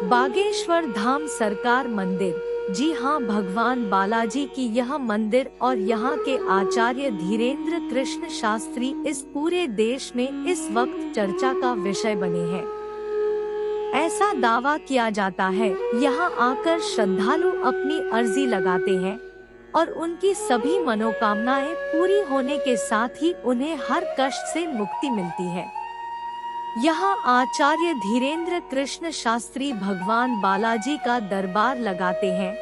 बागेश्वर धाम सरकार मंदिर। जी हाँ, भगवान बालाजी की यह मंदिर और यहाँ के आचार्य धीरेन्द्र कृष्ण शास्त्री इस पूरे देश में इस वक्त चर्चा का विषय बने हैं। ऐसा दावा किया जाता है, यहाँ आकर श्रद्धालु अपनी अर्जी लगाते हैं और उनकी सभी मनोकामनाएं पूरी होने के साथ ही उन्हें हर कष्ट से मुक्ति मिलती है। यहाँ आचार्य धीरेन्द्र कृष्ण शास्त्री भगवान बालाजी का दरबार लगाते हैं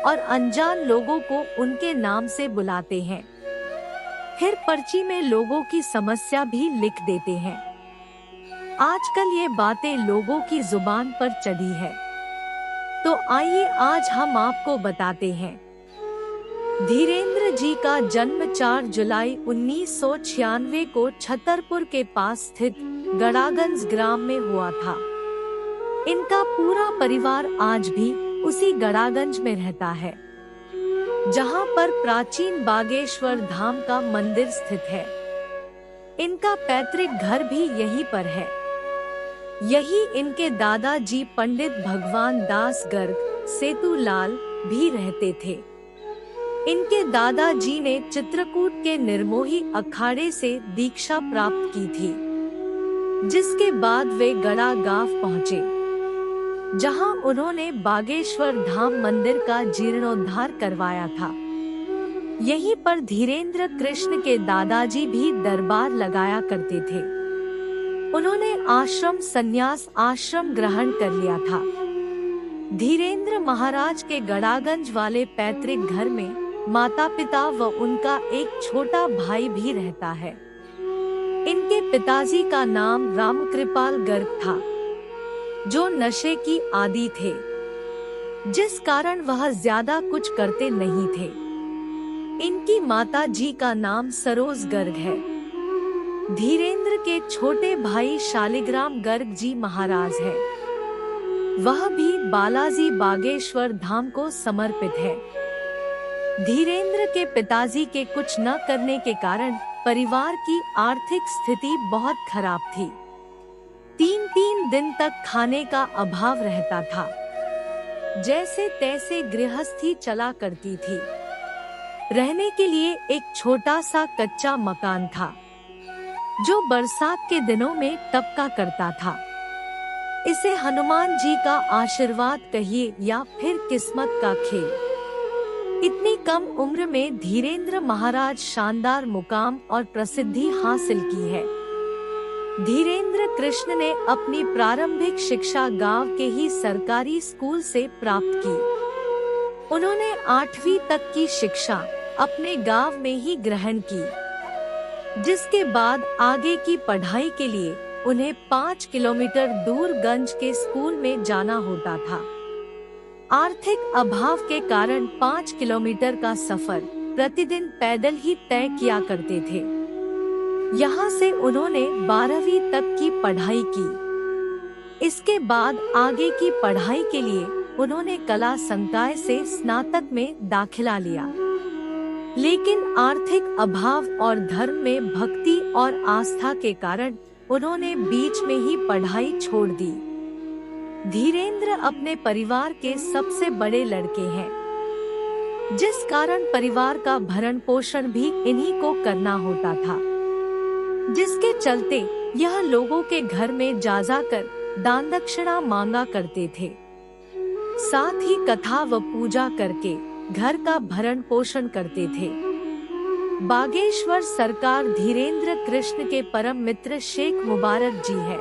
और अनजान लोगों को उनके नाम से बुलाते हैं। फिर पर्ची में लोगों की समस्या भी लिख देते हैं। आजकल ये बातें लोगों की जुबान पर चढ़ी है, तो आइए आज हम आपको बताते हैं। धीरेन्द्र जी का जन्म 4 जुलाई 1996 को छतरपुर के पास स्थित गड़ागंज ग्राम में हुआ था। इनका पूरा परिवार आज भी उसी गड़ागंज में रहता है, जहां पर प्राचीन बागेश्वर धाम का मंदिर स्थित है। इनका पैतृक घर भी यहीं पर है। यही इनके दादाजी पंडित भगवान दास गर्ग सेतुलाल भी रहते थे। इनके दादाजी ने चित्रकूट के निर्मोही अखाड़े से दीक्षा प्राप्त की थी, जिसके बाद वे गड़ा गांव पहुँचे, जहां उन्होंने बागेश्वर धाम मंदिर का जीर्णोद्धार करवाया था। यहीं पर धीरेन्द्र कृष्ण के दादाजी भी दरबार लगाया करते थे। उन्होंने आश्रम संन्यास आश्रम ग्रहण कर लिया था। धीरेन्द्र महाराज के गड़ागंज वाले पैतृक घर में माता पिता व उनका एक छोटा भाई भी रहता है। इनके पिताजी का नाम रामकृपाल गर्ग था, जो नशे की आदी थे, जिस कारण वह ज्यादा कुछ करते नहीं थे। इनकी माता जी का नाम सरोज गर्ग है। धीरेन्द्र के छोटे भाई शालिग्राम गर्ग जी महाराज है। वह भी बालाजी बागेश्वर धाम को समर्पित है। धीरेन्द्र के पिताजी के कुछ न करने के कारण परिवार की आर्थिक स्थिति बहुत खराब थी। 3-3 दिन तक खाने का अभाव रहता था। जैसे तैसे गृहस्थी चला करती थी। रहने के लिए एक छोटा सा कच्चा मकान था, जो बरसात के दिनों में टपका करता था। इसे हनुमान जी का आशीर्वाद कहिए या फिर किस्मत का खेल। इतनी कम उम्र में धीरेन्द्र महाराज शानदार मुकाम और प्रसिद्धि हासिल की है। धीरेन्द्र कृष्ण ने अपनी प्रारंभिक शिक्षा गांव के ही सरकारी स्कूल से प्राप्त की। उन्होंने 8वीं तक की शिक्षा अपने गांव में ही ग्रहण की, जिसके बाद आगे की पढ़ाई के लिए उन्हें 5 किलोमीटर दूर गंज के स्कूल में जाना होता था। आर्थिक अभाव के कारण 5 किलोमीटर का सफर प्रतिदिन पैदल ही तय किया करते थे। यहाँ से उन्होंने 12वीं तक की पढ़ाई की। इसके बाद आगे की पढ़ाई के लिए उन्होंने कला संकाय से स्नातक में दाखिला लिया, लेकिन आर्थिक अभाव और धर्म में भक्ति और आस्था के कारण उन्होंने बीच में ही पढ़ाई छोड़ दी। धीरेन्द्र अपने परिवार के सबसे बड़े लड़के हैं, जिस कारण परिवार का भरण पोषण भी इन्हीं को करना होता था, जिसके चलते यह लोगों के घर में जा जाकर दान दक्षिणा मांगा करते थे। साथ ही कथा व पूजा करके घर का भरण पोषण करते थे। बागेश्वर सरकार धीरेन्द्र कृष्ण के परम मित्र शेख मुबारक जी है,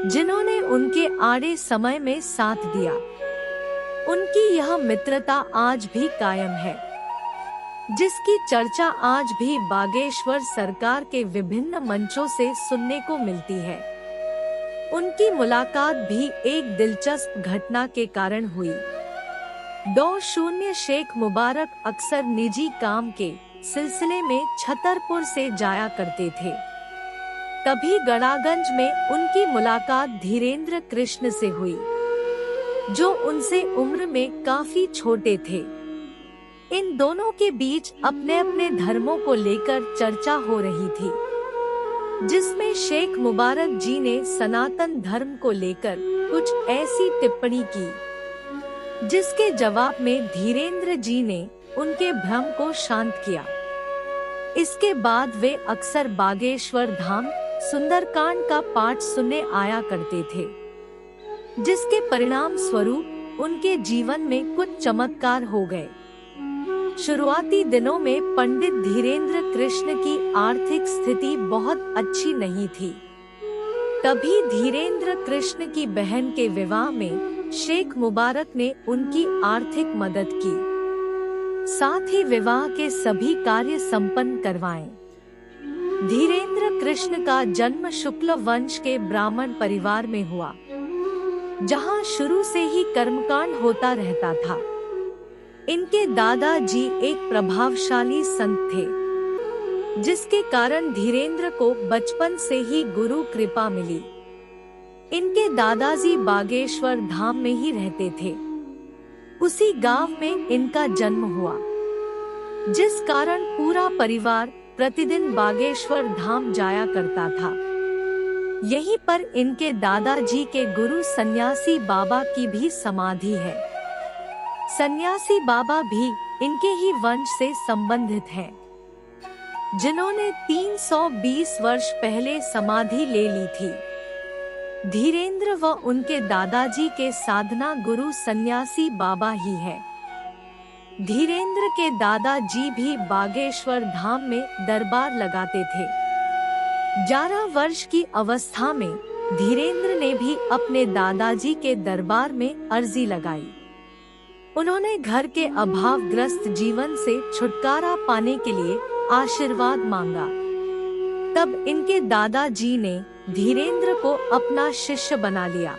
जिन्होंने उनके आड़े समय में साथ दिया। उनकी यह मित्रता आज भी कायम है, जिसकी चर्चा आज भी बागेश्वर सरकार के विभिन्न मंचों से सुनने को मिलती है। उनकी मुलाकात भी एक दिलचस्प घटना के कारण हुई। 20 शेख मुबारक अक्सर निजी काम के सिलसिले में छतरपुर से जाया करते थे। तभी गड़ागंज में उनकी मुलाकात धीरेन्द्र कृष्ण से हुई, जो उनसे उम्र में काफी छोटे थे। इन दोनों के बीच अपने अपने धर्मों को लेकर चर्चा हो रही थी। जिसमें शेख मुबारक जी ने सनातन धर्म को लेकर कुछ ऐसी टिप्पणी की जिसके जवाब में धीरेन्द्र जी ने उनके भ्रम को शांत किया। इसके बाद वे अक्सर बागेश्वर धाम सुंदरकांड का पाठ सुनने आया करते थे, जिसके परिणाम स्वरूप उनके जीवन में कुछ चमत्कार हो गए। शुरुआती दिनों में पंडित धीरेन्द्र कृष्ण की आर्थिक स्थिति बहुत अच्छी नहीं थी। तभी धीरेन्द्र कृष्ण की बहन के विवाह में शेख मुबारक ने उनकी आर्थिक मदद की, साथ ही विवाह के सभी कार्य संपन्न करवाए। धीरेन्द्र कृष्ण का जन्म शुक्ल वंश के ब्राह्मण परिवार में हुआ, जहां शुरू से ही कर्मकांड होता रहता था। इनके दादाजी एक प्रभावशाली संत थे, जिसके कारण धीरेन्द्र को बचपन से ही गुरु कृपा मिली। इनके दादाजी बागेश्वर धाम में ही रहते थे। उसी गांव में इनका जन्म हुआ, जिस कारण पूरा परिवार प्रतिदिन बागेश्वर धाम जाया करता था। यहीं पर इनके दादाजी के गुरु सन्यासी बाबा की भी समाधि है। सन्यासी बाबा भी इनके ही वंश से संबंधित हैं, जिन्होंने 320 वर्ष पहले समाधि ले ली थी। धीरेन्द्र व उनके दादाजी के साधना गुरु सन्यासी बाबा ही है। धीरेन्द्र के दादाजी भी बागेश्वर धाम में दरबार लगाते थे। 11 वर्ष की अवस्था में धीरेन्द्र ने भी अपने दादाजी के दरबार में अर्जी लगाई। उन्होंने घर के अभावग्रस्त जीवन से छुटकारा पाने के लिए आशीर्वाद मांगा। तब इनके दादाजी ने धीरेन्द्र को अपना शिष्य बना लिया।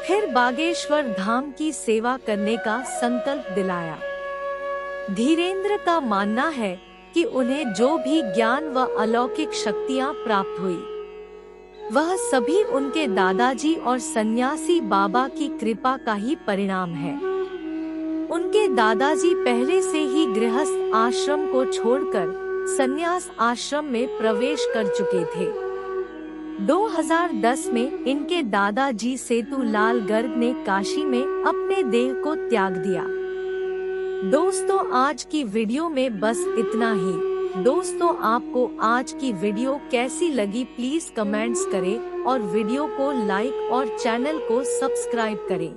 फिर बागेश्वर धाम की सेवा करने का संकल्प दिलाया। धीरेन्द्र का मानना है कि उन्हें जो भी ज्ञान व अलौकिक शक्तियां प्राप्त हुई, वह सभी उनके दादाजी और सन्यासी बाबा की कृपा का ही परिणाम है। उनके दादाजी पहले से ही गृहस्थ आश्रम को छोड़कर सन्यास आश्रम में प्रवेश कर चुके थे। 2010 में इनके दादाजी सेतुलाल गर्ग ने काशी में अपने देह को त्याग दिया। दोस्तों, आज की वीडियो में बस इतना ही। दोस्तों, आपको आज की वीडियो कैसी लगी प्लीज कमेंट्स करें और वीडियो को लाइक और चैनल को सब्सक्राइब करें।